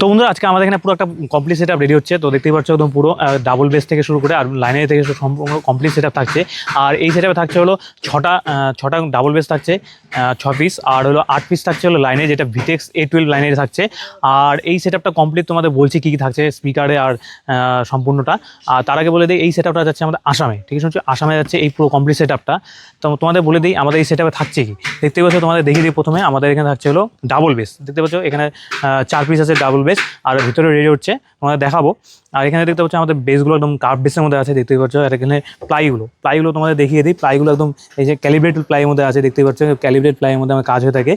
তো বন্ধুরা আজকে আমাদের এখানে পুরো একটা কমপ্লিট সেটআপ রেডি হচ্ছে। তো দেখতেই পাচ্ছ একদম পুরো ডাবল বেস থেকে শুরু করে আর লাইনের থেকে সম্পূর্ণ কমপ্লিট সেটআপ থাকছে। আর এই সেটআপে থাকছে হলো ছটা ডাবল বেস থাকছে 6 পিস, আর হলো 8 পিস থাকছে হলো লাইনে, যেটা ভিটেক্স A12 লাইনের থাকছে। আর এই সেটআপটা কমপ্লিট তোমাদের বলছি কী কী থাকছে স্পিকারে আর সম্পূর্ণটা। আর তার আগে বলে দিই এই সেটআপটা যাচ্ছে আমাদের আসামে, ঠিক আছে? আসামে যাচ্ছে এই পুরো কমপ্লিট সেটআপটা। তো তোমাদের বলে দিই আমাদের এই সেটআপে থাকছে কি। দেখতে পাচ্ছ, তোমাদের দেখিয়ে দিই প্রথমে আমাদের এখানে থাকছে হলো ডাবল বেস। দেখতে পাচ্ছ এখানে 4 পিস আছে ডাবল বেস, আর ভিতরে রেডি হচ্ছে, তোমাদের দেখাবো। আর এখানে দেখতে পাচ্ছ আমাদের বেসগুলো একদম কার্ভ বেসের মধ্যে আছে, দেখতে পাচ্ছ। আর এখানে প্লাইগুলো তোমাদের দেখিয়ে দিই। প্লাইগুলো একদম এই যে ক্যালিব্রেটেড প্লাইয়ের মধ্যে আছে, দেখতে পাচ্ছ। ক্যালিব্রেট প্লাইয়ের মধ্যে আমার কাজ হয়ে থাকে,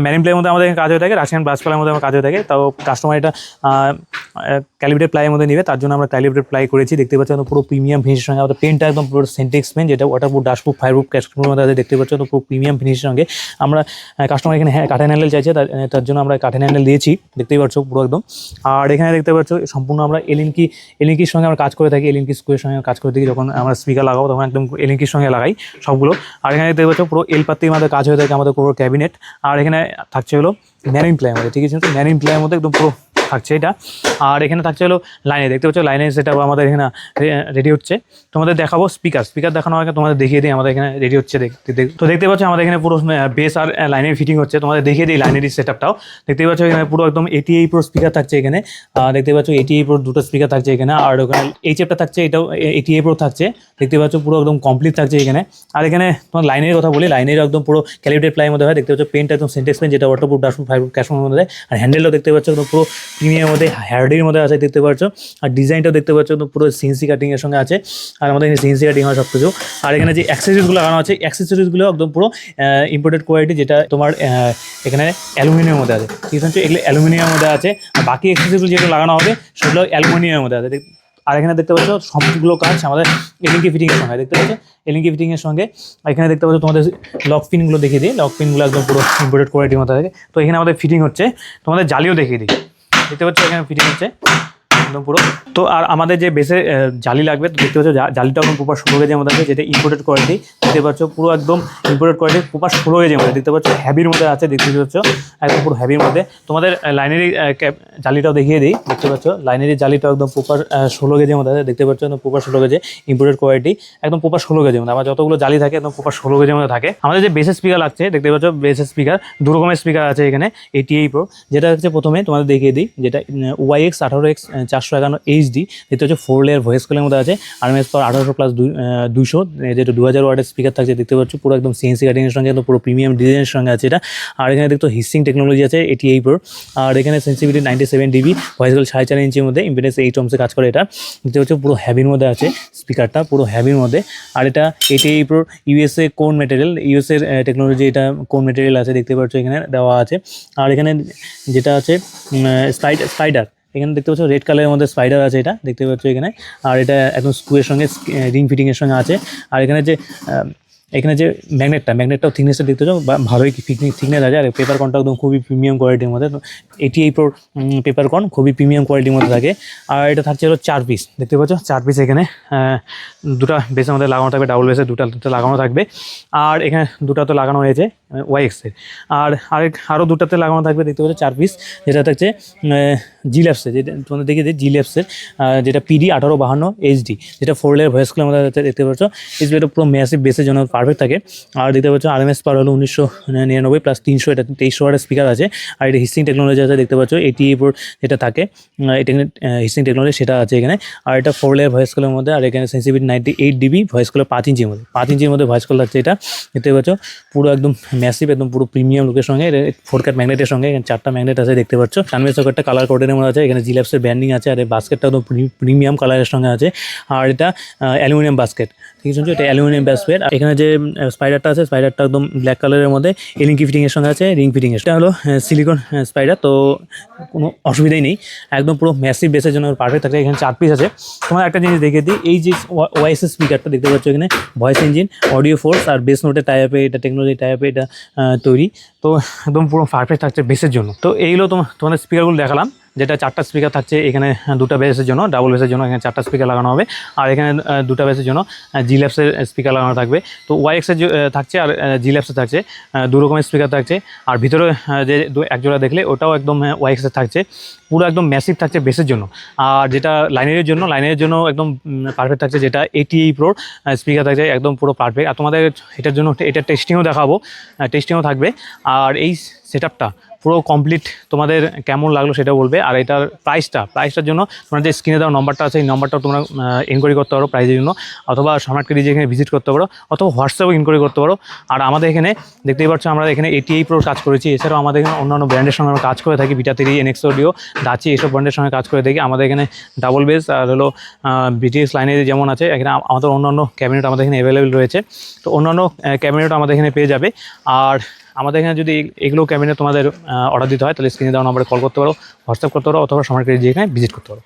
ম্যারিন প্লাইয়ের মধ্যে আমাদের কাজ হয়ে থাকে, রাশিয়ান ব্রাশ প্লাইয়ের মধ্যে আমার কাজ হয়ে থাকে। তাও কাস্টমার এটা ক্যালিব্রেটেড প্লাইয়ের মধ্যে নেবে, তার জন্য আমরা ক্যালিব্রেটেড প্লাই করেছি। দেখতে পাচ্ছ পুরো প্রিমিয়াম ফিনিশের সঙ্গে আমাদের পেনটা একদম পুরো সেন্টেক্স পেন, যেটা ওয়াটারপ্রুফ, ডাস্টপ্রুফ, ফায়ারপ্রুফ ক্যাশপ্রুফের মধ্যে আছে। দেখতে পাচ্ছ তো পুরো প্রিমিয়াম ফিনিশের সঙ্গে আমরা কাস্টমার এখানে কাঠের হ্যান্ডেল চাইছে, তার জন্য আমরা কাঠের হ্যান্ডেল দিয়েছি, দেখতেই পাচ্ছ পুরো একদম। আর এখানে দেখতে পাচ্ছ সম্পূর্ণ আমরা এলিনকির সঙ্গে আমরা কাজ করে থাকি, এলিনকি স্কুয়ের সঙ্গে কাজ করে থাকি। যখন আমরা স্পিকার লাগাবো তখন একদম এলিনকির সঙ্গে লাগাই সবগুলো। আর এখানে দেখতে পাচ্ছ পুরো এলপাত্তির আমাদের কাজ হয়ে থাকে, আমাদের পুরো ক্যাবিনেট। আর এখানে থাকছে হলো ম্যারিন প্লাই আমাদের, ঠিক আছে? ম্যারিন প্লাইয়ের মধ্যে একদম পুরো থাকছে এটা। আর এখানে থাকছে হলো লাইনে, দেখতে পাচ্ছ লাইনে সেটা আমাদের এখানে রেডি হচ্ছে। তোমাদের দেখাবো স্পিকার দেখানোর আগে তোমাদের দেখিয়ে দিই আমাদের এখানে রেডি হচ্ছে। তো দেখতে পাচ্ছ আমাদের এখানে পুরো বেস আর লাইনের ফিটিং হচ্ছে, তোমাদের দেখিয়ে দিই লাইনেরই সেটআপটাও। দেখতে পাচ্ছ এখানে পুরো একদম 88 প্রো স্পিকার থাকছে এখানে। দেখতে পাচ্ছ 88 প্রো দুটো স্পিকার থাকছে এখানে। আর ওখানে এইচএফটা থাকছে, এটাও 88 প্রো থাকছে, দেখতে পাচ্ছ পুরো একদম কমপ্লিট থাকছে এখানে। আর এখানে তোমার লাইনের কথা বলি, লাইনের একদম পুরো ক্যালিব্রেটেড প্লাইয়ের মধ্যে হয়। দেখতে পাচ্ছ পেনটা একদম সেন্টেক্স পেন, যেটা ওয়াটারপ্রুফ, ডাস্টপ্রুফ, ফায়ারপ্রুফ ক্যাশপ্রুফের মধ্যে। আর হ্যান্ডেলটাও দেখতে পাচ্ছ একদম পুরো প্রিমিয়ামের মধ্যে, হার্ডির মধ্যে আছে, দেখতে পাচ্ছ। আর ডিজাইনটাও দেখতে পাচ্ছ একদম পুরো সিএনসি কাটিংয়ের সঙ্গে আছে। আর আমাদের এখানে সিএনসি কাটিং হয় সব কিছু। আর এখানে যে অ্যাক্সেসরিজগুলো লাগানো আছে, অ্যাক্সেসরিজগুলো একদম পুরো ইম্পোর্টেড কোয়ালিটি, যেটা তোমার এখানে অ্যালুমিনিয়ামের মধ্যে আছে, ঠিক আছে? এগুলো অ্যালুমিনিয়ামের মধ্যে আছে। আর বাকি অ্যাক্সেসরিজ যেগুলো লাগানো হবে সেগুলো অ্যালুমিনিয়ামের মধ্যে আছে। আর এখানে দেখতে পাচ্ছ সবগুলো কাজ আমাদের এলিঙ্কি ফিটিংয়ের সঙ্গে, দেখতে পাচ্ছ এলিঙ্কি ফিটিংয়ের সঙ্গে। এখানে দেখতে পাচ্ছ তোমাদের লক পিনগুলো দেখিয়ে দিই, লক পিনগুলো একদম পুরো ইম্পোর্টেড কোয়ালিটির মধ্যে থাকে। তো এখানে আমাদের ফিটিং হচ্ছে, তোমাদের জালিও দেখিয়ে দিই, দেখতে পাচ্ছ এখানে ফিটিং হচ্ছে একদম পুরো। তো আর আমাদের যে বেসে জালি লাগবে, তো দেখতে পাচ্ছ জালিটা একদম প্রপার 16 কেজির মধ্যে আছে, যেটা ইম্পোর্টেড কোয়ালিটি, দেখতে পাচ্ছ পুরো একদম ইম্পোর্টেড কোয়ালিটি, প্রপার 16 কেজির মধ্যে, দেখতে পাচ্ছ হ্যাভির মধ্যে আছে, দেখতে পাচ্ছ একদম পুরো হ্যাভির মধ্যে। তোমাদের লাইনেরই জালিটাও দেখিয়ে দিই, দেখতে পাচ্ছ লাইনেরই জালিটাও একদম প্রপার 16 কেজির মধ্যে আছে, দেখতে পাচ্ছ একদম প্রপার 16 কেজি ইম্পোর্টেড কোয়ালিটি, একদম প্রপার 16 কেজির মধ্যে। আমার যতগুলো জালি থাকে একদম প্রপার 16 কেজির মধ্যে থাকে। আমাদের যে বেসের স্পিকার লাগছে, দেখতে পাচ্ছ বেসের স্পিকার দু রকমের স্পিকার আছে এখানে। 88 প্রো যেটা হচ্ছে প্রথমে তোমাদের দেখিয়ে দিই, যেটা YX 18X 451 HD, দেখতে হচ্ছে 4 লেয়ার ভয়েস কলের মধ্যে আছে। RMS পাওয়ার 1800+200, যেটা 2000 ওয়াটের স্পিকার থাকছে, দেখতে পাচ্ছ পুরো একদম সিএনসি কাটিংয়ের সঙ্গে, একদম পুরো প্রিমিয়াম ডিজাইনের সঙ্গে আছে এটা। আর এখানে দেখতো হিসিং টেকনোলজি আছে 88 প্রো। আর এখানে সেন্সিটিভিটি 97 dB, ভয়েস কল 4.5 ইঞ্চির মধ্যে, ইম্পিডেন্স 8 ohms কাজ করে এটা। দেখতে হচ্ছে পুরো হ্যাভির মধ্যে আছে স্পিকারটা, পুরো হ্যাভির মধ্যে। আর এটা 88 প্রো USA কোন ম্যাটেরিয়াল, ইউএসএর টেকনোলজি, এটা কোন ম্যাটেরিয়াল আছে, দেখতে পাচ্ছ এখানে দেওয়া আছে। আর এখানে যেটা আছে স্পাইডার, এখানে দেখতে পাচ্ছ রেড কালারের মধ্যে স্পাইডার আছে, এটা দেখতে পাচ্ছ এখানে। আর এটা একদম স্ক্রুয়ের সঙ্গে রিং ফিটিংয়ের সঙ্গে আছে। আর এখানে যে ম্যাগনেটটাও থিকনেসটা দেখতে পাচ্ছ ভালোই থিকনেস আছে। আর পেপার কনটা একদম খুবই প্রিমিয়াম কোয়ালিটির মধ্যে, 88 প্রো পেপার কন খুবই প্রিমিয়াম কোয়ালিটির মধ্যে থাকে। আর এটা থাকছে হলো 4 পিস, দেখতে পাচ্ছ 4 পিস এখানে দুটা বেসের মধ্যে লাগানো থাকবে, ডাবল বেসে দুটা লাগানো থাকবে। আর এখানে দুটা তো লাগানো হয়েছে YX-এর। আর আরও দুটাতে লাগানো থাকবে, দেখতে পাচ্ছ 4 পিস, যেটা থাকছে G-Labs-এর, যেটা তোমাদের দেখিয়ে দিই G-Labs-এর, যেটা PD 1852 HD, যেটা 4 লেয়ার ভয়েস কলের মধ্যে দেখতে পাচ্ছ। এটা পুরো ম্যাসিভ বেসের জন্য পারফেক্ট থাকে। আর দেখতে পাচ্ছ RMS পাওয়ার হলো 1999 + 300, এটা 2300 ওয়াটের স্পিকার আছে। আর এটা হিসিং টেকনোলজি আছে, দেখতে পাচ্ছ 88 প্রো যেটা থাকে, এটা হিসিং টেকনোলজি সেটা আছে এখানে। আর এটা 4 লেয়ার ভয়েস কলের মধ্যে। আর এখানে সেন্সিটিভিটি 98 dB, ভয়েস কল 5 ইঞ্চির মধ্যে, 5 ইঞ্চির মধ্যে ভয়েস কল থাকছে এটা, দেখতে পাচ্ছ পুরো একদম ম্যাসিভ, একদম পুরো প্রিমিয়াম লুকের সঙ্গে। 4 কাট ম্যাগনেটের সঙ্গে, এখানে 4টা ম্যাগনেট আছে, দেখতে পাচ্ছ। কানভেস সকেটটা কালার কোডের মধ্যে আছে, এখানে G-Labs-এর ব্র্যান্ডিং আছে। আর এই বাস্কেটটা একদম প্রিমিয়াম কালারের সঙ্গে আছে। আর এটা অ্যালুমিনিয়াম বাস্কেট, ঠিক আছে? এটা অ্যালুমিনিয়াম বাস্কেট। এখানে যে স্পাইডারটা আছে, স্পাইডারটা একদম ব্ল্যাক কালারের মধ্যে, এলিঙ্কি ফিটিংয়ের সঙ্গে আছে, রিং ফিটিংয়ের। এটা হলো সিলিকন স্পাইডার, তো কোনো অসুবিধাই নেই, একদম পুরো ম্যাসিভ বেসের জন্য পারফেক্ট থাকে। এখানে 4 পিস আছে। তোমার একটা জিনিস দেখিয়ে দিই, এই যে ওয়াইএস স্পিকারটা দেখতে পাচ্ছ এখানে, ভয়েস ইঞ্জিন, অডিও ফোর্স আর বেস নোটের টাইপে, এটা টেকনোলজি টাইপে এটা তৈরি। তো একদম পুরো পারফেক্ট থাকছে বেসের জন্য। তো এইগুলো তোমাদের স্পিকারগুলো দেখালাম। যেটা 4টা স্পিকার থাকছে এখানে, 2টা বেসের জন্য, ডাবল বেসের জন্য এখানে 4টা স্পিকার লাগানো হবে। আর এখানে 2টা বেসের জন্য জি ল্যাবসের স্পিকার লাগানো থাকবে। তো ওয়াইএক্সের থাকছে আর জি ল্যাবসের থাকছে, 2 রকমের স্পিকার থাকছে। আর ভিতরে যে একজোড়া দেখলে ওটাও একদম ওয়াইএক্সের থাকছে, পুরো একদম ম্যাসিভ থাকছে বেসের জন্য। আর যেটা লাইনারের জন্য একদম পারফেক্ট থাকছে, যেটা 80 প্রোর স্পিকার থাকছে, একদম পুরো পারফেক্ট। আর তোমাদের এটার জন্য এটা টেস্টিংও দেখাবো, টেস্টিংও থাকবে। আর এই সেটআপটা পুরো কমপ্লিট তোমাদের কেমন লাগলো সেটা বলবে। আর এটার প্রাইসটার জন্য তোমরা যে স্ক্রিনে দেওয়া নম্বরটা আছে এই নম্বরটাও তোমরা ইনকোয়ারি করতে পারো প্রাইসের জন্য, অথবা স্মার্ট কেডি যেখানে ভিজিট করতে পারো, অথবা হোয়াটসঅ্যাপে ইনকোয়ারি করতে পারো। আর আমাদের এখানে দেখতেই পাচ্ছ আমরা এখানে 88 প্রোর কাজ করেছি। এছাড়াও আমাদের এখানে অন্যান্য ব্র্যান্ডের সঙ্গে আমরা কাজ করে থাকি, ভিটা 3, এনএক্স অডিও, ডাচি, এইসব ব্র্যান্ডের সঙ্গে কাজ করে থাকি। আমাদের এখানে ডাবল বেস আর হলো বিটিএস লাইনে যেমন আছে, এখানে আমাদের অন্যান্য ক্যাবিনেট আমাদের এখানে অ্যাভেলেবেল রয়েছে। তো অন্যান্য ক্যাবিনেট আমাদের এখানে পেয়ে যাবে। আর আমাদের এখানে যদি এগুলো ক্যাবিনেট তোমাদের অর্ডার দিতে হয় তাহলে স্ক্রিনে দেওয়া নম্বরে কল করতে পারো, হোয়াটসঅ্যাপ করতে পারো, অথবা স্মার্ট কেডি যেখানে ভিজিট করতে পারো।